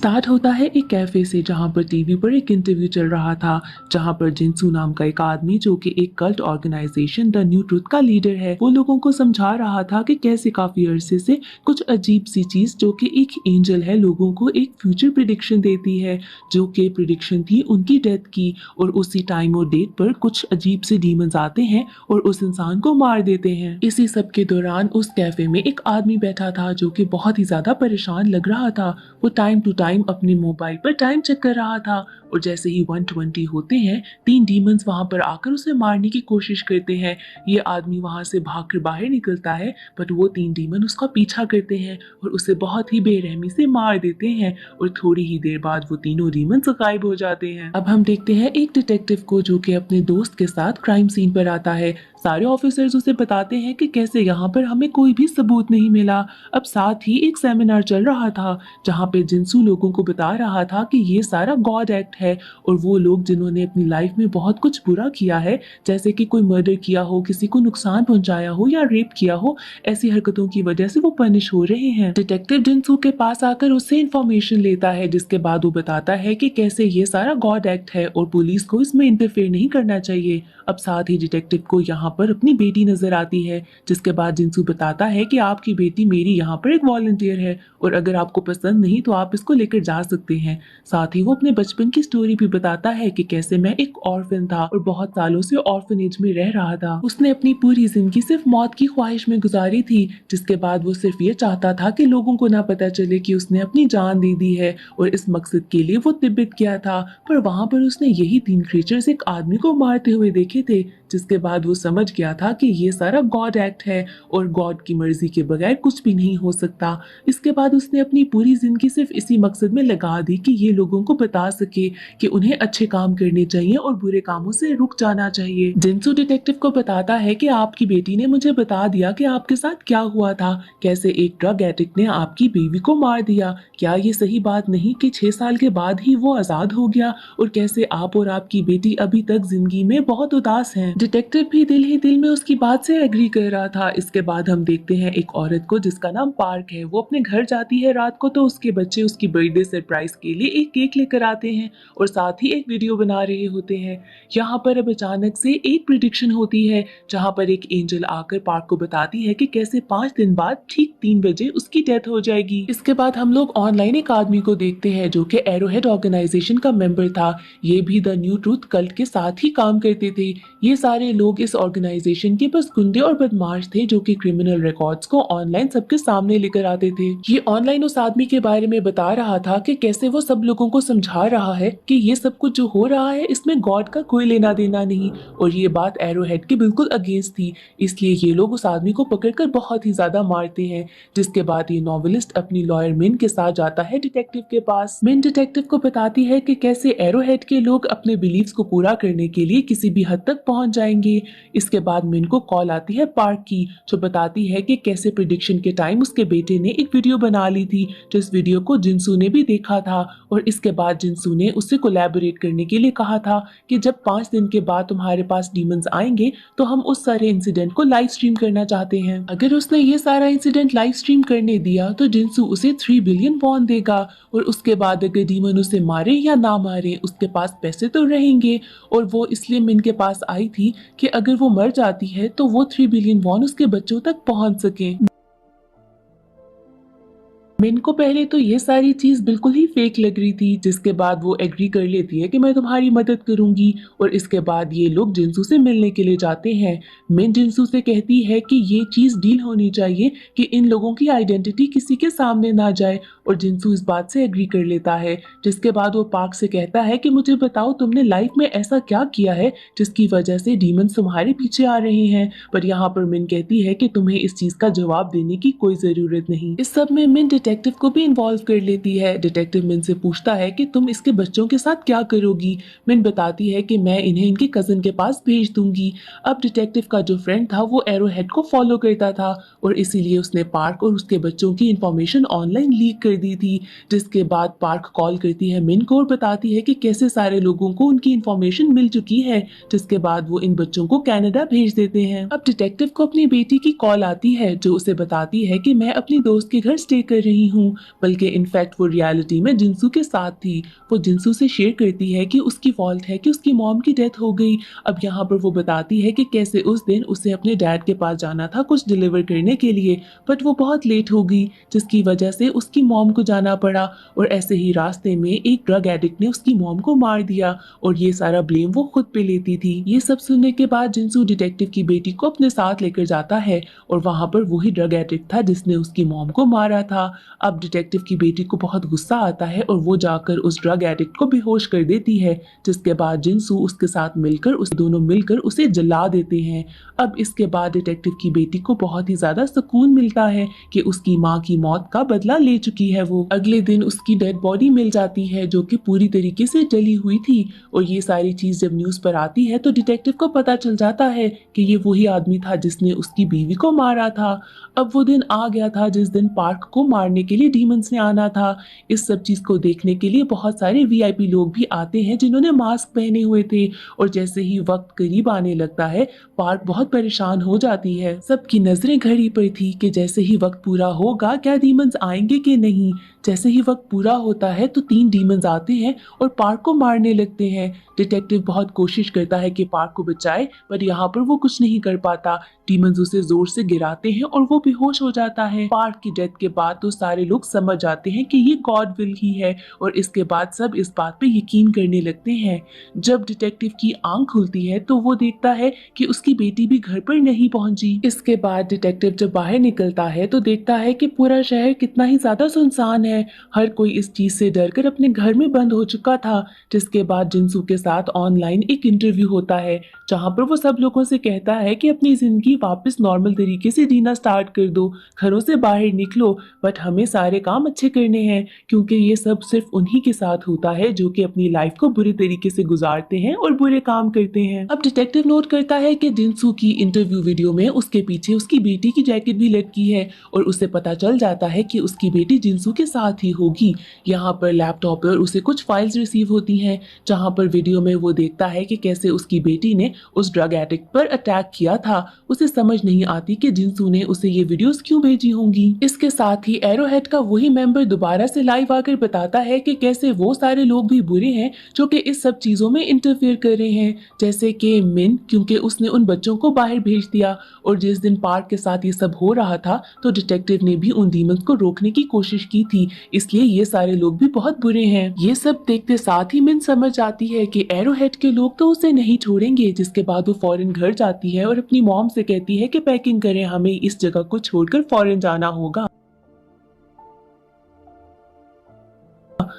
Start होता है एक कैफे से जहाँ पर टीवी पर एक इंटरव्यू चल रहा था, जहाँ पर जिनसू नाम का एक आदमी जो कि एक cult organisation the New Truth का लीडर है, वो लोगों को समझा रहा था कि कैसे काफी अरसे से कुछ अजीब सी चीज जो कि एक एंजल है लोगों को एक फ्यूचर प्रिडिक्शन देती है, जो कि प्रिडिक्शन थी उनकी डेथ की। और उसी टाइम और डेट पर कुछ अजीब से डीमंस आते हैं और उस इंसान को मार देते हैं। इसी सब के दौरान उस कैफे में एक आदमी बैठा था जो कि बहुत ही ज्यादा परेशान लग रहा था। वो टाइम टू टाइम अपने मोबाइल पर टाइम चेक कर रहा था और जैसे ही 120 होते हैं, 3 डीमंस वहां पर आकर उसे मारने की कोशिश करते हैं। ये आदमी वहां से भागकर बाहर निकलता है, बट वो 3 डीमन उसका पीछा करते हैं और उसे बहुत ही बेरहमी से मार देते हैं और थोड़ी ही देर बाद वो तीनों डीमंस गायब हो जाते हैं। अब हम देखते हैं एक डिटेक्टिव को जो कि अपने दोस्त के साथ क्राइम सीन पर आता है। सारे ऑफिसर्स उसे बताते हैं कि कैसे यहाँ पर हमें कोई भी सबूत नहीं मिला। अब साथ ही एक सेमिनार चल रहा था जहाँ पे जिनसू लोगों को बता रहा था कि ये सारा गॉड एक्ट है और वो लोग जिन्होंने अपनी लाइफ में बहुत कुछ बुरा किया है, जैसे कि कोई मर्डर किया हो, किसी को नुकसान पहुंचाया हो या रेप किया हो, ऐसी हरकतों की वजह से वो पनिश हो रहे हैं। डिटेक्टिव जिनसू के पास आकर उससे इंफॉर्मेशन लेता है, जिसके बाद वो बताता है कि कैसे ये सारा गॉड एक्ट है और पुलिस को इसमें इंटरफेयर नहीं करना चाहिए। अब साथ ही डिटेक्टिव को यहाँ पर अपनी बेटी नजर आती है, जिसके बाद जिनसू बताता है कि आपकी बेटी मेरी यहाँ पर एक वॉलंटियर है और अगर आपको पसंद नहीं तो आप इसको लेकर जा सकते हैं। साथ ही वो अपने बचपन की स्टोरी भी बताता है कि कैसे मैं एक ऑर्फन था और बहुत सालों से ऑर्फनेज में रह रहा था। उसने अपनी पूरी जिंदगी सिर्फ मौत की ख्वाहिश में गुजारी थी, जिसके बाद वो सिर्फ ये चाहता था कि लोगों को ना पता चले कि उसने अपनी जान दे दी है और इस मकसद के लिए वो तिब्बत गया था। पर वहां पर उसने यही 3 क्रीचर्स एक आदमी को मारते हुए देखे थे, जिसके बाद वो समझ गया था कि ये सारा गॉड एक्ट है और गॉड की मर्जी के बगैर कुछ भी नहीं हो सकता। इसके बाद उसने अपनी पूरी जिंदगी सिर्फ इसी मकसद में लगा दी कि ये लोगों को बता सके कि उन्हें अच्छे काम करने चाहिए और बुरे कामों से रुक जाना चाहिए। जिनसू डिटेक्टिव को बताता है कि आपकी बेटी ने मुझे बता दिया कि आपके साथ क्या हुआ था, कैसे एक ड्रग एडिक्ट ने आपकी बीवी को मार दिया। क्या ये सही बात नहीं कि 6 साल के बाद ही वो आजाद हो गया और कैसे आप और आपकी बेटी अभी तक जिंदगी में बहुत उदास हैं। डिटेक्टिव भी दिल ही दिल में उसकी बात से एग्री कर रहा था। इसके बाद हम देखते हैं एक औरत को जिसका नाम पार्क है। वो अपने घर जाती है रात को, तो उसके बच्चे उसकी बर्थडे सरप्राइज के लिए एक केक लेकर आते हैं और साथ ही एक वीडियो बना रहे होते हैं। यहाँ पर अब अचानक से एक प्रिडिक्शन होती है जहाँ पर एक एंजल आकर पार्क को बताती है कि कैसे 5 दिन बाद ठीक 3 बजे उसकी डेथ हो जाएगी। इसके बाद हम लोग ऑनलाइन एक आदमी को देखते हैं जो कि एरोहेड ऑर्गेनाइजेशन का मेंबर था। ये भी द न्यू ट्रूथ कल्ट के साथ ही काम करते थे। ये सारे लोग इस ऑर्गेनाइजेशन के बस गुंडे और बदमाश थे जो कि क्रिमिनल रिकॉर्ड्स को ऑनलाइन सबके सामने लेकर आते थे। ये ऑनलाइन उस आदमी के बारे में बता रहा था कि कैसे वो सब लोगों को समझा रहा है कि ये सब कुछ जो हो रहा है इसमें गॉड का कोई लेना देना नहीं, और ये बात एरोहेड के बिल्कुल अगेंस्ट थी। इसलिए ये लोग उस आदमी को पकड़कर बहुत ही ज्यादा मारते हैं। जिसके बाद ये नॉवेलिस्ट अपनी लॉयर मिन के साथ जाता है डिटेक्टिव के पास। मिन डिटेक्टिव को बताती है कि कैसे एरोहेड के लोग अपने बिलीव्स को पूरा करने के लिए किसी भी हद तक पहुंच जाएंगे। इसके बाद मिन को कॉल आती है पार्क की, जो बताती है कि कैसे प्रिडिक्शन के टाइम उसके बेटे ने एक वीडियो बना ली थी, जिस वीडियो को जिनसू ने भी देखा था। और इसके बाद जिनसू ने उससे कोलैबोरेट करने के लिए कहा था कि जब 5 दिन के बाद तुम्हारे पास डीमंस आएंगे तो हम उस सारे इंसिडेंट को लाइव स्ट्रीम करना चाहते हैं। अगर उसने ये सारा इंसिडेंट लाइव स्ट्रीम करने दिया तो जिनसू उसे 3 बिलियन वॉन देगा और उसके बाद अगर डीमन उसे मारे या ना मारे उसके पास पैसे तो रहेंगे। और वो इसलिए मिन के पास आई थी कि अगर वो मर जाती है तो वो 3 बिलियन वॉन उसके बच्चों तक पहुंच सके। मिन को पहले तो ये सारी चीज बिल्कुल ही फेक लग रही थी, जिसके बाद वो एग्री कर लेती है कि मैं तुम्हारी मदद करूंगी। और इसके बाद ये लोग जिनसू से मिलने के लिए जाते हैं। मिन जिनसू से कहती है कि ये चीज डील होनी चाहिए कि इन लोगों की आइडेंटिटी किसी के सामने ना जाए, और जिनसू इस बात से एग्री कर लेता है। जिसके बाद वो पार्क से कहता है कि मुझे बताओ तुमने लाइफ में ऐसा क्या किया है जिसकी वजह से डीमंस तुम्हारे पीछे आ रहे हैं। पर यहाँ पर मिन कहती है कि तुम्हें इस चीज का जवाब देने की कोई जरूरत नहीं। इस सब में मिन डिटेक्टिव को भी इन्वॉल्व कर लेती है। डिटेक्टिव मिन से पूछता है कि तुम इसके बच्चों के साथ क्या करोगी। मिन बताती है कि मैं इन्हें इनके कजन के पास भेज दूंगी। अब डिटेक्टिव का जो फ्रेंड था वो एरोहेड को फॉलो करता था और इसीलिए उसने पार्क और उसके बच्चों की इंफॉर्मेशन ऑनलाइन लीक कर दी थी। जिसके बाद पार्क कॉल करती है मिन को और बताती है कि कैसे सारे लोगों को उनकी इंफॉर्मेशन मिल चुकी है। जिसके बाद वो इन बच्चों को कनाडा भेज देते हैं। अब डिटेक्टिव को अपनी बेटी की कॉल आती है जो उसे बताती है कि मैं अपनी दोस्त के घर स्टे कर रही नहीं हूँ, बल्कि इनफैक्ट वो रियलिटी में जिनसू के साथ थी। वो जिनसू से शेयर करती है कि उसकी फॉल्ट है कि उसकी मॉम की डेथ हो गई। अब यहाँ पर वो बताती है कि कैसे उस दिन उसे अपने डैड के पास जाना था कुछ डिलीवर करने के लिए, बट वो बहुत लेट हो गई, जिसकी वजह से उसकी मॉम को जाना पड़ा। और ऐसे ही रास्ते में एक ड्रग एडिक्ट ने उसकी मॉम को मार दिया और ये सारा ब्लेम वो खुद पे लेती थी। ये सब सुनने के बाद जिनसू डिटेक्टिव की बेटी को अपने साथ लेकर जाता है और वहाँ पर वही ड्रग एडिक्ट था जिसने उसकी मॉम को मारा था। अब डिटेक्टिव की बेटी को बहुत गुस्सा आता है और वो जाकर उस ड्रग एडिक्ट को बेहोश कर देती है, जिसके बाद जिनसू उसके साथ मिलकर दोनों मिलकर उसे जला देते हैं। अब इसके बाद डिटेक्टिव की बेटी को बहुत ही ज्यादा सुकून मिलता है कि उसकी माँ की मौत का बदला ले चुकी है वो। अगले दिन उसकी डेड बॉडी मिल जाती है जो कि पूरी तरीके से जली हुई थी और ये सारी चीज जब न्यूज पर आती है तो डिटेक्टिव को पता चल जाता है कि ये वही आदमी था जिसने उसकी बीवी को मारा था। अब वो दिन आ गया था जिस दिन पार्क को मारने के लिए डीमंस ने आना था। इस सब चीज को देखने के लिए बहुत सारे वीआईपी लोग भी आते हैं जिन्होंने मास्क पहने हुए थे और जैसे ही वक्त करीब आने लगता है पार्क बहुत परेशान हो जाती है। सबकी नजरें घड़ी पर थी कि जैसे ही वक्त पूरा होगा क्या डीमंस आएंगे कि नहीं। जैसे ही वक्त पूरा होता है तो 3 डीमंस आते हैं और पार्क को मारने लगते हैं। डिटेक्टिव बहुत कोशिश करता है कि पार्क को बचाए, पर यहाँ पर वो कुछ नहीं कर पाता। डीमंस उसे जोर से गिराते हैं और वो बेहोश हो जाता है। पार्क की डेथ के बाद तो सारे लोग समझ जाते हैं कि ये गॉड विल ही है और इसके बाद सब इस बात पे यकीन करने लगते हैं। जब डिटेक्टिव की आंख खुलती है तो वो देखता है कि उसकी बेटी भी घर पर नहीं पहुंची। इसके बाद डिटेक्टिव जब बाहर निकलता है तो देखता है कि पूरा शहर कितना ही ज्यादा सुनसान है। हर कोई इस चीज से डरकर अपने घर में बंद हो चुका था। जिसके बाद जिनसू के साथ ऑनलाइन एक इंटरव्यू होता है जहां पर वो सब लोगों से कहता है कि अपनी जिंदगी वापस नॉर्मल तरीके से जीना स्टार्ट कर दो, घरों से बाहर निकलो, बट हमें सारे काम अच्छे करने हैं क्योंकि ये सब सिर्फ उन्हीं के साथ होता है जो कि अपनी लाइफ को बुरे तरीके से गुजारते हैं और बुरे काम करते हैं। अब डिटेक्टिव नोट करता है कि जिनसू की इंटरव्यू वीडियो में उसके पीछे उसकी बेटी की जैकेट भी लटकी है और उसे पता चल जाता है कि उसकी बेटी जिनसू के साथ ही होगी। यहाँ पर लैपटॉप पर उसे कुछ फाइल्स रिसीव होती हैं जहाँ पर वीडियो में वो देखता है कि कैसे उसकी बेटी ने उस ड्रग एडिक्ट पर अटैक किया था। उसे समझ नहीं आती कि जिनसू ने उसे ये वीडियोस क्यों भेजी होंगी। इसके साथ ही एरोहेड का वही मेंबर दोबारा से लाइव आकर बताता है कि कैसे वो सारे लोग भी बुरे हैं जो कि इस सब चीजों में इंटरफेयर कर रहे हैं, जैसे कि मिन, क्योंकि उसने उन बच्चों को बाहर भेज दिया और जिस दिन पार्क के साथ ये सब हो रहा था तो डिटेक्टिव ने भी उन डीमंस को रोकने की कोशिश की थी, इसलिए ये सारे लोग भी बहुत बुरे हैं। ये सब देखते साथ ही मिन समझ जाती है कि एरोहेड के लोग तो उसे नहीं छोड़ेंगे। जिसके बाद वो फौरन घर जाती है और अपनी मॉम से कहती है कि पैकिंग करें, हमें इस जगह को छोड़कर फौरन जाना होगा।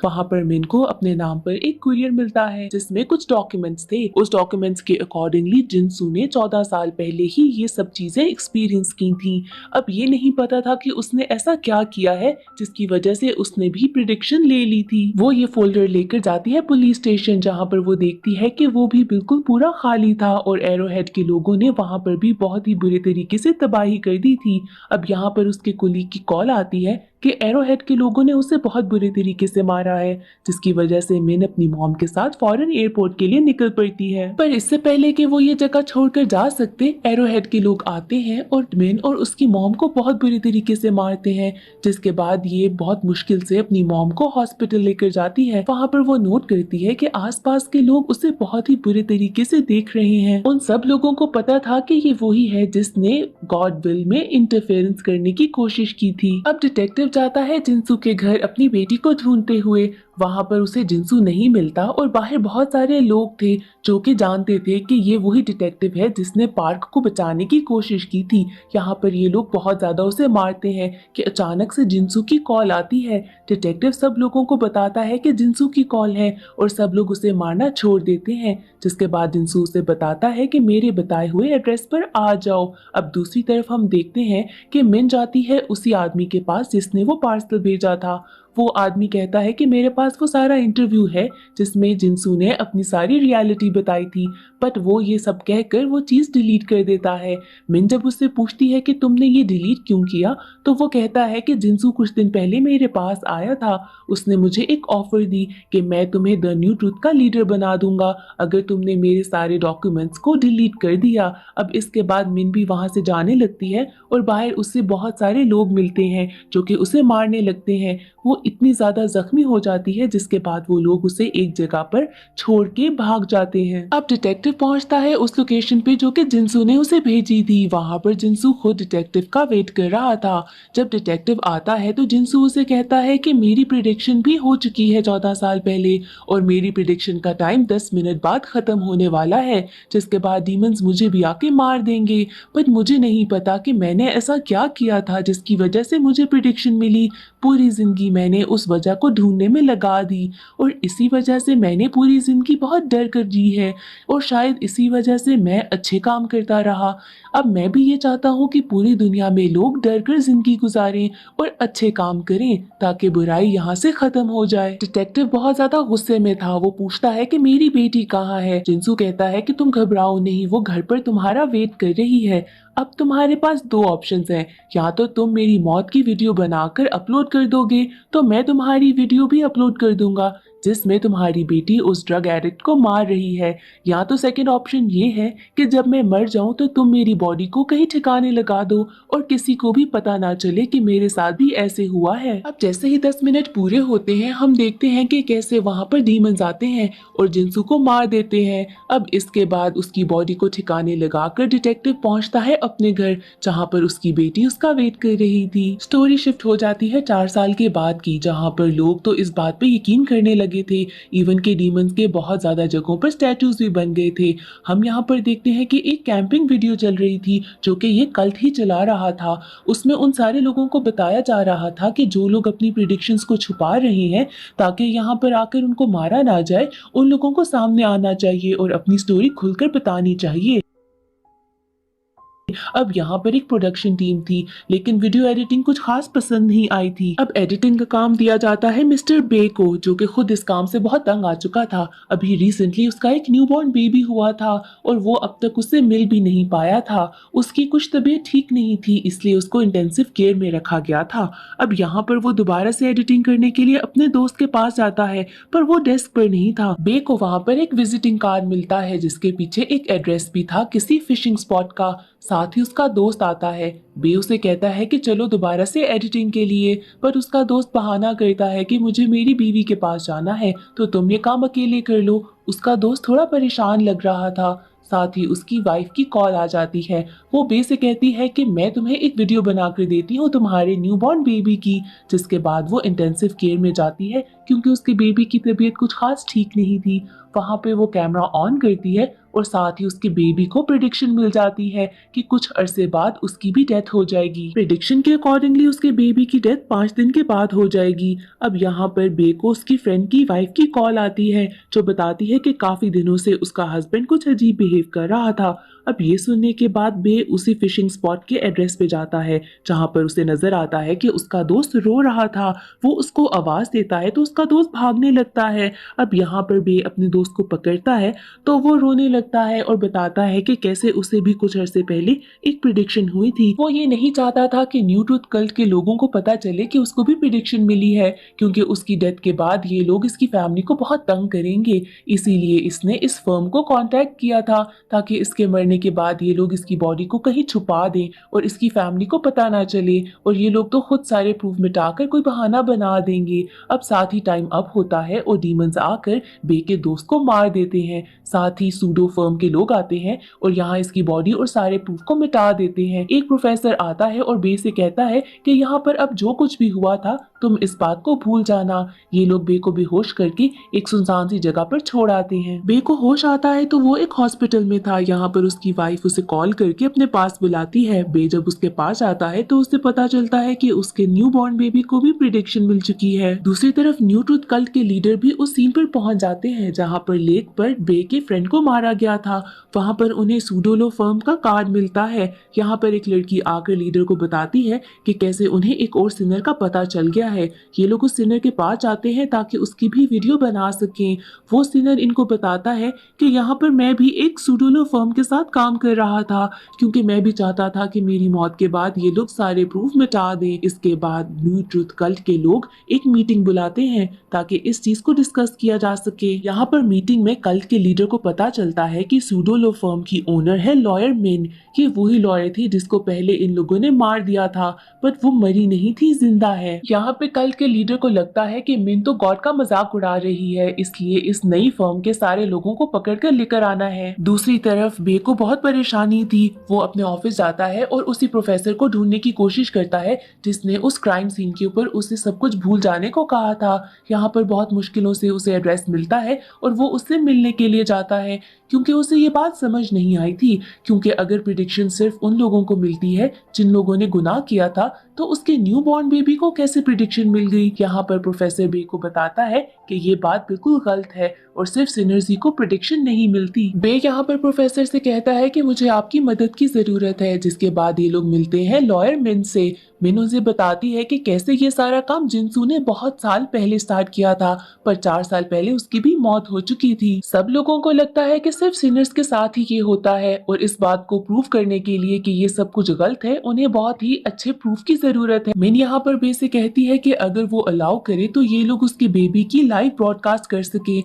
वहाँ पर मिन को अपने नाम पर एक कुरियर मिलता है जिसमें कुछ डॉक्यूमेंट्स थे। उस डॉक्यूमेंट्स के अकॉर्डिंगली जिनसू ने 14 साल पहले ही ये सब चीजें एक्सपीरियंस की थी। अब ये नहीं पता था कि उसने ऐसा क्या किया है जिसकी वजह से उसने भी प्रिडिक्शन ले ली थी। वो ये फोल्डर लेकर जाती है पुलिस स्टेशन जहाँ पर वो देखती है कि वो भी बिल्कुल पूरा खाली था और एरोहेड के लोगों ने वहाँ पर भी बहुत ही बुरे तरीके से तबाही कर दी थी। अब यहाँ पर उसके कुलीग की कॉल आती है कि एरोहेड के लोगों ने उसे बहुत बुरे तरीके से मारा है, जिसकी वजह से मिन अपनी मॉम के साथ फौरन एयरपोर्ट के लिए निकल पड़ती है। पर इससे पहले कि वो ये जगह छोड़कर जा सकते, एरोहेड के लोग आते हैं और मिन और उसकी मॉम को बहुत बुरे तरीके से मारते हैं। जिसके बाद ये बहुत मुश्किल से अपनी मॉम को हॉस्पिटल लेकर जाती है। वहाँ पर वो नोट करती है कि आसपास के लोग उसे बहुत ही बुरे तरीके से देख रहे हैं। उन सब लोगों को पता था कि ये वही है जिसने गॉड विल में इंटरफेरेंस करने की कोशिश की थी। अब डिटेक्टिव जाता है जिनसू के घर अपनी बेटी को ढूंढते हुए। वहाँ पर उसे जिनसू नहीं मिलता और बाहर बहुत सारे लोग थे जो कि जानते थे कि ये वही डिटेक्टिव है जिसने पार्क को बचाने की कोशिश की थी। यहाँ पर ये लोग बहुत ज्यादा उसे मारते हैं कि अचानक से जिनसू की कॉल आती है। डिटेक्टिव सब लोगों को बताता है कि जिनसू की कॉल है और सब लोग उसे मारना छोड़ देते हैं। जिसके बाद जिनसू उसे बताता है कि मेरे बताए हुए एड्रेस पर आ जाओ। अब दूसरी तरफ हम देखते हैं कि मिन जाती है उसी आदमी के पास जिसने वो पार्सल भेजा था। वो आदमी कहता है कि मेरे पास वो सारा इंटरव्यू है जिसमें जिनसू ने अपनी सारी रियलिटी बताई थी, बट वो ये सब कहकर वो चीज़ डिलीट कर देता है। मिन जब उससे पूछती है कि तुमने ये डिलीट क्यों किया, तो वो कहता है कि जिनसू कुछ दिन पहले मेरे पास आया था। उसने मुझे एक ऑफर दी कि मैं तुम्हें द न्यू ट्रूथ का लीडर बना दूंगा अगर तुमने मेरे सारे डॉक्यूमेंट्स को डिलीट कर दिया। अब इसके बाद मिन भी वहां से जाने लगती है और बाहर उससे बहुत सारे लोग मिलते हैं जो कि उसे मारने लगते हैं। वो इतनी ज़्यादा जख्मी हो जाती है जिसके बाद वो लोग उसे एक जगह पर छोड़ के भाग जाते हैं। अब डिटेक्टिव पहुंचता है उस लोकेशन पे जो कि जिनसू ने उसे भेजी थी। वहां पर जिनसू खुद डिटेक्टिव का वेट कर रहा था। जब डिटेक्टिव आता है तो जिनसू उसे कहता है कि मेरी प्रिडिक्शन भी हो चुकी है 14 साल पहले और मेरी प्रिडिक्शन का टाइम 10 मिनट बाद खत्म होने वाला है, जिसके बाद डीमंस मुझे भी आके मार देंगे। पर मुझे नहीं पता कि मैंने ऐसा क्या किया था जिसकी वजह से मुझे प्रिडिक्शन मिली। पूरी जिंदगी मैंने उस वजह को ढूंढने में लगा दी और इसी वजह से मैंने पूरी जिंदगी बहुत डर कर जी है और शायद इसी वजह से मैं अच्छे काम करता रहा। अब मैं भी ये चाहता हूँ कि पूरी दुनिया में लोग डर कर जिंदगी गुजारें और अच्छे काम करें ताकि बुराई यहाँ से खत्म हो जाए। डिटेक्टिव बहुत ज्यादा गुस्से में था। वो पूछता है कि मेरी बेटी कहाँ है। जिनसू कहता है कि तुम घबराओ नहीं, वो घर पर तुम्हारा वेट कर रही है। अब तुम्हारे पास दो ऑप्शंस हैं, या तो तुम मेरी मौत की वीडियो बनाकर अपलोड कर दोगे तो मैं तुम्हारी वीडियो भी अपलोड कर दूंगा जिसमें तुम्हारी बेटी उस ड्रग एडिक्ट को मार रही है, या तो सेकंड ऑप्शन ये है कि जब मैं मर जाऊं तो तुम मेरी बॉडी को कहीं ठिकाने लगा दो और किसी को भी पता ना चले कि मेरे साथ भी ऐसे हुआ है। अब जैसे ही 10 मिनट पूरे होते हैं हम देखते हैं कि कैसे वहां पर डीमंस आते हैं और जिनसू को मार देते हैं। अब इसके बाद उसकी बॉडी को ठिकाने लगाकर डिटेक्टिव पहुंचता है अपने घर जहां पर उसकी बेटी उसका वेट कर रही थी। स्टोरी शिफ्ट हो जाती है 4 साल के बाद की, जहां पर लोग तो इस बात पे यकीन करने लगे थे। इवन के डीमंस के बहुत ज्यादा जगहों पर स्टैचूज भी बन गए थे। हम यहाँ पर देखते हैं कि एक कैंपिंग वीडियो चल रही थी जो कि ये कल्ट ही चला रहा था। उसमें उन सारे लोगों को बताया जा रहा था कि जो लोग अपनी प्रिडिक्शंस को छुपा रहे हैं ताकि यहाँ पर आकर उनको मारा ना जाए, उन लोगों को सामने आना चाहिए और अपनी स्टोरी खुलकर बतानी चाहिए। अब यहाँ पर एक प्रोडक्शन टीम थी लेकिन वीडियो एडिटिंग कुछ खास पसंद नहीं आई थी। अब एडिटिंग का काम दिया जाता है मिस्टर बे को जो कि खुद इस काम से बहुत तंग आ चुका था। अभी रिसेंटली उसका एक न्यूबॉर्न बेबी हुआ था और वो अब तक उससे मिल भी नहीं पाया था। उसकी कुछ तबीयत ठीक नहीं थी इसलिए उसको इंटेंसिव केयर में रखा गया था। अब यहाँ पर वो दोबारा से एडिटिंग करने के लिए अपने दोस्त के पास जाता है पर वो डेस्क पर नहीं था। बे को वहाँ पर एक विजिटिंग कार्ड मिलता है जिसके पीछे एक एड्रेस भी था किसी फिशिंग स्पॉट का। साथ ही उसका दोस्त आता है। बे उसे कहता है कि चलो दोबारा से एडिटिंग के लिए, पर उसका दोस्त बहाना करता है कि मुझे मेरी बीवी के पास जाना है तो तुम ये काम अकेले कर लो। उसका दोस्त थोड़ा परेशान लग रहा था। साथ ही उसकी वाइफ की कॉल आ जाती है। वो बे से कहती है कि मैं तुम्हें एक वीडियो बना कर देती हूँ तुम्हारे न्यूबॉर्न बेबी की, जिसके बाद वो इंटेंसिव केयर में जाती है क्योंकि उसके बेबी की तबीयत कुछ खास ठीक नहीं थी। वहाँ पे वो कैमरा ऑन करती है और साथ ही उसके बेबी को प्रिडिक्शन मिल जाती है कि कुछ अरसे बाद उसकी भी डेथ हो जाएगी। प्रिडिक्शन के अकॉर्डिंगली उसके बेबी की डेथ 5 दिन के बाद हो जाएगी। अब यहाँ पर बे को उसकी फ्रेंड की वाइफ की कॉल आती है जो बताती है कि काफी दिनों से उसका हस्बैंड कुछ अजीब बिहेव कर रहा था। अब ये सुनने के बाद बे उसी फिशिंग स्पॉट के एड्रेस पे जाता है जहाँ पर उसे नजर आता है कि उसका दोस्त रो रहा था। वो उसको आवाज देता है तो उसका दोस्त भागने लगता है। अब यहाँ पर बे अपने दोस्त को पकड़ता है तो वो रोने लगता है और बताता है कि कैसे उसे भी कुछ अरसे पहले एक प्रिडिक्शन हुई थी। वो ये नहीं चाहता था कि न्यू ट्रूथ कल्ट के लोगों को पता चले कि उसको भी प्रिडिक्शन मिली है क्योंकि उसकी डेथ के बाद ये लोग इसकी फैमिली को बहुत तंग करेंगे। इसीलिए इसने इस फर्म को कांटेक्ट किया था ताकि इसके मरने के बाद ये लोग इसकी बॉडी को कहीं छुपा दें और इसकी फैमिली को पता ना चले और ये लोग तो खुद सारे प्रूफ मिटाकर कोई बहाना बना देंगे। अब साथ ही टाइम अप होता है और डीमंस आकर बे के दोस्त को मार देते हैं। साथ ही सूडो फर्म के लोग आते हैं और यहाँ इसकी बॉडी और सारे प्रूफ को मिटा देते हैं। एक प्रोफेसर आता है और बे से कहता है कि यहाँ पर अब जो कुछ भी हुआ था तुम इस बात को भूल जाना। ये लोग बे को बेहोश करके एक सुनसान सी जगह पर छोड़ आते हैं। बे को होश आता है तो वो एक हॉस्पिटल में था। यहाँ पर उसकी की वाइफ उसे कॉल करके अपने पास बुलाती है। बे जब उसके पास आता है तो उसे पता चलता है कि उसके न्यू बॉर्न बेबी को भी प्रिडिक्शन मिल चुकी है। दूसरी तरफ न्यू ट्रुथ कल्ट के लीडर भी उस सीन पर पहुंच जाते हैं जहां पर लेक पर बे के फ्रेंड को मारा गया था। वहां पर उन्हें सूडोलो फर्म का कार्ड मिलता है। यहाँ पर एक लड़की आकर लीडर को बताती है कि कैसे उन्हें एक और सिनर का पता चल गया है। ये लोग उस सिनर के पास जाते हैं ताकि उसकी भी वीडियो बना सकें। वो सिनर इनको बताता है कि यहाँ पर मैं भी एक सूडोलो फर्म के साथ काम कर रहा था, क्योंकि मैं भी चाहता था कि मेरी मौत के बाद ये लोग सारे प्रूफ मिटा दें। इसके बाद न्यू ट्रुथ कल्ट के लोग एक मीटिंग बुलाते हैं ताकि इस चीज को डिस्कस किया जा सके। यहाँ पर मीटिंग में कल्ट के लीडर को पता चलता है कि सूडोलो फर्म की ओनर है लॉयर मिन। ये वही लॉयर थी जिसको पहले इन लोगों ने मार दिया था, बट वो मरी नहीं थी, जिंदा है। यहाँ पे कल्ट के लीडर को लगता है कि मिन तो गॉड का मजाक उड़ा रही है, इसलिए इस नई फर्म के सारे लोगों को पकड़कर लेकर आना है। दूसरी तरफ बे को बहुत परेशानी थी। वो अपने ऑफिस जाता है और उसी प्रोफेसर को ढूंढने की कोशिश करता है जिसने उस क्राइम सीन के ऊपर उसे सब कुछ भूल जाने को कहा था। यहाँ पर बहुत मुश्किलों से उसे एड्रेस मिलता है और वो उससे मिलने के लिए जाता है, क्योंकि उसे ये बात समझ नहीं आई थी, क्योंकि अगर प्रिडिक्शन सिर्फ उन लोगों को मिलती है जिन लोगों ने गुनाह किया था, तो उसके न्यू बॉर्न बेबी को कैसे प्रिडिक्शन मिल गई। यहाँ पर प्रोफेसर बे को बताता है कि ये बात बिल्कुल गलत है और सिर्फ सिनर्स ही को प्रिडिक्शन नहीं मिलती। बे यहाँ पर प्रोफेसर से कहता है कि मुझे आपकी मदद की जरूरत है। जिसके बाद ये लोग मिलते हैं लॉयर मिन से। मिन उसे बताती है कि कैसे ये सारा काम जिनसू ने बहुत साल पहले स्टार्ट किया था, पर 4 साल पहले उसकी भी मौत हो चुकी थी। सब लोगों को लगता है कि सिर्फ सिनर्स के साथ ही ये होता है, और इस बात को प्रूव करने के लिए कि ये सब कुछ गलत है, उन्हें बहुत ही अच्छे प्रूफ की जरूरत है। मिन यहाँ पर बे से कहती है कि अगर वो अलाउ करे तो ये लोग उसके बेबी की लाइव ब्रॉडकास्ट कर सके,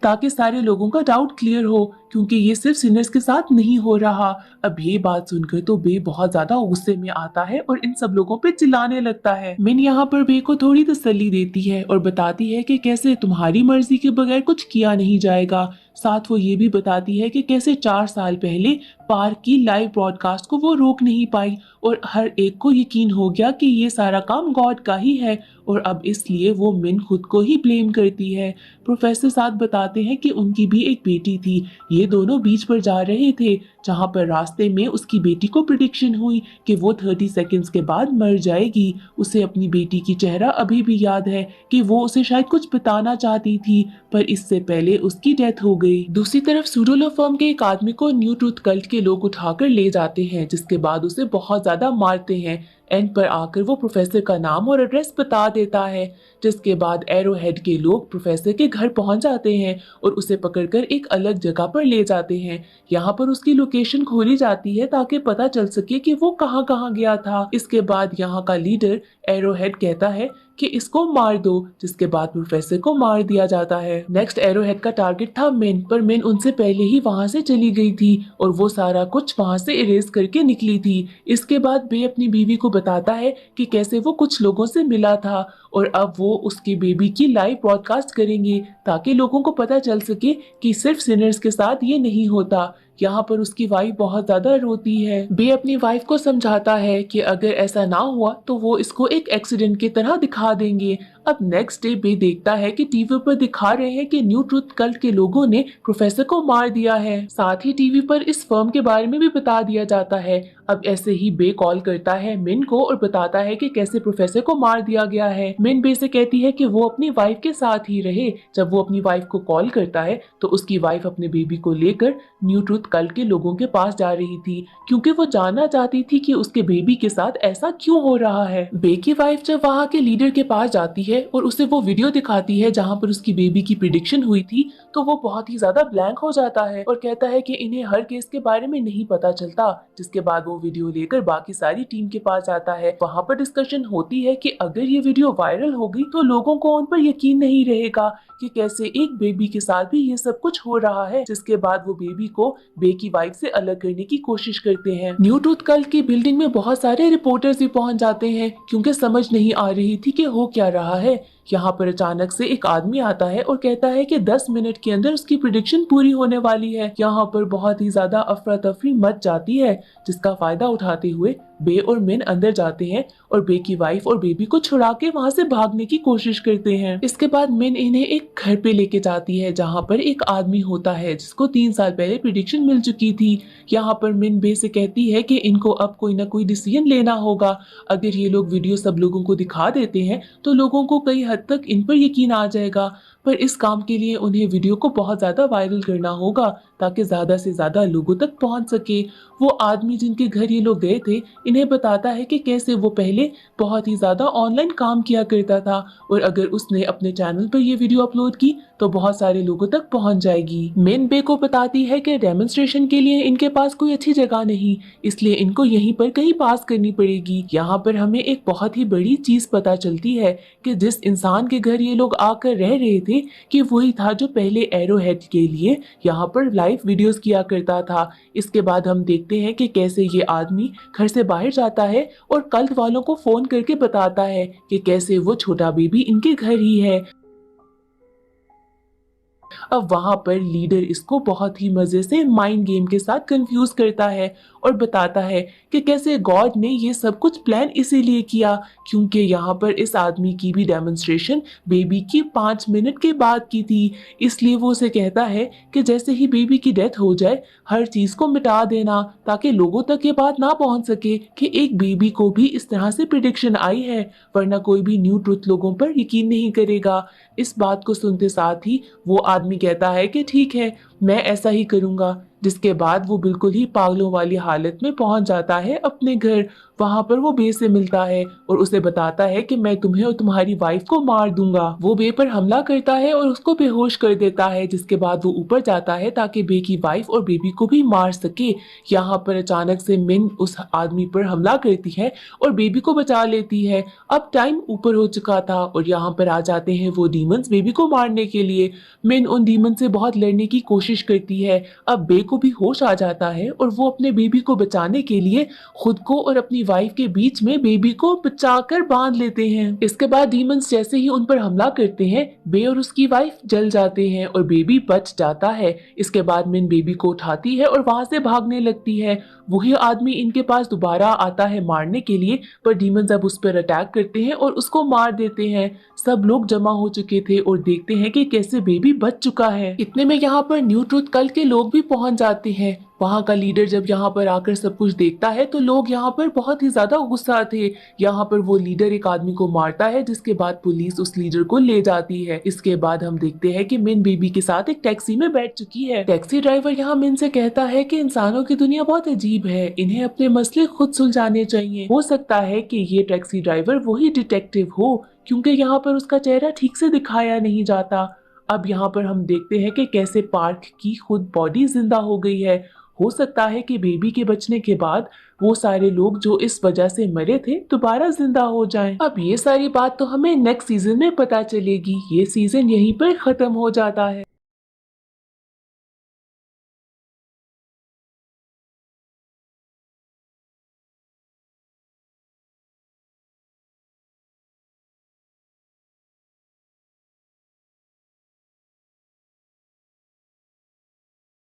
ताकि सारे लोगों का डाउट क्लियर हो, क्योंकि ये सिर्फ सिनर्स के साथ नहीं हो रहा। अब ये बात सुनकर तो बे बहुत ज्यादा गुस्से में आता है और इन सब लोगों पे चिल्लाने लगता है। मिन यहाँ पर बे को थोड़ी तसल्ली देती है और बताती है कि कैसे तुम्हारी मर्जी के बगैर कुछ किया नहीं जाएगा। साथ वो ये भी बताती है कि कैसे 4 साल पहले पार्क की लाइव ब्रॉडकास्ट को वो रोक नहीं पाई और हर एक को यकीन हो गया कि ये सारा काम गॉड का ही है, और अब इसलिए वो मिन खुद को ही ब्लेम करती है। प्रोफेसर साथ बताते हैं कि उनकी भी एक बेटी थी। ये दोनों बीच पर जा रहे थे, जहाँ पर रास्ते में उसकी बेटी को प्रिडिक्शन हुई कि वो 30 सेकंड्स के बाद मर जाएगी। उसे अपनी बेटी की चेहरा अभी भी याद है कि वो उसे शायद कुछ बताना चाहती थी, पर इससे पहले उसकी डेथ हो गई। दूसरी तरफ सूडोलो फर्म के एक आदमी को न्यू ट्रुथ कल्ट के लोग उठाकर ले जाते हैं, जिसके बाद उसे बहुत ज्यादा मारते हैं। एंड पर आकर वो प्रोफेसर का नाम और एड्रेस बता देता है, जिसके बाद एरो हेड के लोग प्रोफेसर के घर पहुंच जाते हैं और उसे पकड़कर एक अलग जगह पर ले जाते हैं। यहाँ पर उसकी लोकेशन खोली जाती है ताकि पता चल सके कि वो कहाँ कहाँ गया था। इसके बाद यहाँ का लीडर एरो हेड कहता है कि इसको मार दो, जिसके बाद प्रोफेसर को मार दिया जाता है। नेक्स्ट एरो हेड का टारगेट था मिन, पर मिन उनसे पहले ही वहां से चली गई थी और वो सारा कुछ वहां से इरेज करके निकली थी। इसके बाद बे अपनी बीवी को बताता है कि कैसे वो कुछ लोगों से मिला था और अब वो उसकी बेबी की लाइव ब्रॉडकास्ट करेंगे ताकि लोगों को पता चल सके कि सिर्फ सिनर्स के साथ ये नहीं होता। यहाँ पर उसकी वाइफ बहुत ज्यादा रोती है। बे अपनी वाइफ को समझाता है कि अगर ऐसा ना हुआ तो वो इसको एक एक्सीडेंट की तरह दिखा देंगे। अब नेक्स्ट डे बे देखता है कि टीवी पर दिखा रहे हैं कि न्यू ट्रुथ कल्ट के लोगों ने प्रोफेसर को मार दिया है। साथ ही टीवी पर इस फर्म के बारे में भी बता दिया जाता है। अब ऐसे ही बे कॉल करता है मिन को और बताता है कि कैसे प्रोफेसर को मार दिया गया है। मिन बे से कहती है कि वो अपनी वाइफ के साथ ही रहे। जब वो अपनी वाइफ को कॉल करता है तो उसकी वाइफ अपने बेबी को लेकर न्यू ट्रुथ कल्ट के लोगों के पास जा रही थी, क्योंकि वो जानना चाहती थी कि उसके बेबी के साथ ऐसा क्यों हो रहा है। बे की वाइफ जब वहाँ के लीडर के पास जाती है और उसे वो वीडियो दिखाती है जहाँ पर उसकी बेबी की प्रिडिक्शन हुई थी, तो वो बहुत ही ज्यादा ब्लैंक हो जाता है और कहता है कि इन्हें हर केस के बारे में नहीं पता चलता। जिसके बाद वो वीडियो लेकर बाकी सारी टीम के पास जाता है। वहाँ पर डिस्कशन होती है कि अगर ये वीडियो वायरल हो गई तो लोगों को उन पर यकीन नहीं रहेगा कि कैसे एक बेबी के साथ भी ये सब कुछ हो रहा है। जिसके बाद वो बेबी को बे की वाइफ से अलग करने की कोशिश करते हैं। न्यू ट्रुथ कल्ट की बिल्डिंग में बहुत सारे रिपोर्टर्स भी पहुंच जाते हैं, क्योंकि समझ नहीं आ रही थी कि हो क्या रहा है। यहाँ पर अचानक से एक आदमी आता है और कहता है कि 10 मिनट के अंदर उसकी प्रिडिक्शन पूरी होने वाली है। यहाँ पर बहुत ही ज्यादा अफरा तफरी मच जाती है, जिसका फायदा उठाते हुए बे और मिन अंदर जाते हैं और बे की वाइफ और बेबी को छुड़ा के वहाँ से भागने की कोशिश करते हैं। इसके बाद मिन इन्हें एक घर पे लेके जाती है जहाँ पर एक आदमी होता है जिसको 3 साल पहले प्रिडिक्शन मिल चुकी थी। यहाँ पर मिन बे से कहती है कि इनको अब कोई ना कोई डिसीजन लेना होगा। अगर ये लोग वीडियो सब लोगों को दिखा देते हैं तो लोगों को कई हद तक इन पर यकीन आ जाएगा, पर इस काम के लिए उन्हें वीडियो को बहुत ज़्यादा वायरल करना होगा ताकि ज़्यादा से ज़्यादा लोगों तक पहुंच सके। वो आदमी जिनके घर ये लोग गए थे इन्हें बताता है कि कैसे वो पहले बहुत ही ज़्यादा ऑनलाइन काम किया करता था और अगर उसने अपने चैनल पर ये वीडियो अपलोड की तो बहुत सारे लोगों तक पहुंच जाएगी। मेन बे को बताती है कि डेमोन्स्ट्रेशन के लिए इनके पास कोई अच्छी जगह नहीं, इसलिए इनको यहीं पर कहीं पास करनी पड़ेगी। यहाँ पर हमें एक बहुत ही बड़ी चीज़ पता चलती है कि जिस इंसान के घर ये लोग आकर रह रहे थे कि वही था जो पहले एरो हेड के लिए यहाँ पर लाइव वीडियोस किया करता था। इसके बाद हम देखते हैं कि कैसे ये आदमी घर से बाहर जाता है और कल्ट वालों को फोन करके बताता है कि कैसे वो छोटा बेबी इनके घर ही है। अब वहां पर लीडर इसको बहुत ही मजे से माइंड गेम के साथ कंफ्यूज करता है और बताता है कि कैसे गॉड ने ये सब कुछ प्लान इसीलिए किया क्योंकि यहाँ पर इस आदमी की भी डेमोन्स्ट्रेशन बेबी की 5 मिनट के बाद की थी। इसलिए वो उसे कहता है कि जैसे ही बेबी की डेथ हो जाए हर चीज को मिटा देना ताकि लोगों तक ये बात ना पहुंच सके कि एक बेबी को भी इस तरह से प्रिडिक्शन आई है, वरना कोई भी न्यू ट्रुथ लोगों पर यकीन नहीं करेगा। इस बात को सुनते साथ ही वो आदमी कहता है कि ठीक है, मैं ऐसा ही करूंगा। जिसके बाद वो बिल्कुल ही पागलों वाली हालत में पहुंच जाता है अपने घर। वहां पर वो बे से मिलता है और उसे बताता है कि मैं तुम्हें और तुम्हारी वाइफ को मार दूंगा। वो बे पर हमला करता है और उसको बेहोश कर देता है, जिसके बाद वो ऊपर जाता है ताकि बे की वाइफ और बेबी को भी मार सके। यहाँ पर अचानक से मिन उस आदमी पर हमला करती है और बेबी को बचा लेती है। अब टाइम ऊपर हो चुका था और यहाँ पर आ जाते हैं वो डीमंस बेबी को मारने के लिए। मिन उन डीमन से बहुत लड़ने की कोशिश करती है। अब बे को भी होश आ जाता है और वो अपने बेबी को बचाने के लिए खुद को और अपनी वाइफ के बीच में बेबी को बचाकर बांध लेते हैं। इसके बाद डीमंस जैसे ही उन पर हमला करते हैं बे और उसकी वाइफ जल जाते हैं और बेबी बच जाता है। इसके बाद मिन बेबी को उठाती है और वहां से भागने लगती है। वही आदमी इनके पास दोबारा आता है मारने के लिए, पर डीमंस अब उस पर अटैक करते हैं और उसको मार देते हैं। सब लोग जमा हो चुके थे और देखते हैं कि कैसे बेबी बच चुका है। इतने में यहाँ पर न्यू ट्रुथ कल्ट के लोग भी पहुंच जाते हैं। वहाँ का लीडर जब यहाँ पर आकर सब कुछ देखता है तो लोग यहाँ पर बहुत ही ज्यादा गुस्सा थे। यहाँ पर वो लीडर एक आदमी को मारता है, जिसके बाद पुलिस उस लीडर को ले जाती है। इसके बाद हम देखते हैं कि मिन बेबी के साथ एक टैक्सी में बैठ चुकी है। टैक्सी ड्राइवर यहाँ मिन से कहता है कि इंसानों की दुनिया बहुत अजीब है, इन्हें अपने मसले खुद सुलझाने चाहिए। हो सकता है कि ये टैक्सी ड्राइवर वही डिटेक्टिव हो, क्योंकि यहाँ पर उसका चेहरा ठीक से दिखाया नहीं जाता। अब यहाँ पर हम देखते हैं कि कैसे पार्क की खुद बॉडी जिंदा हो गई है। हो सकता है कि बेबी के बचने के बाद वो सारे लोग जो इस वजह से मरे थे दोबारा जिंदा हो जाएं। अब ये सारी बात तो हमें नेक्स्ट सीजन में पता चलेगी। ये सीजन यहीं पर खत्म हो जाता है।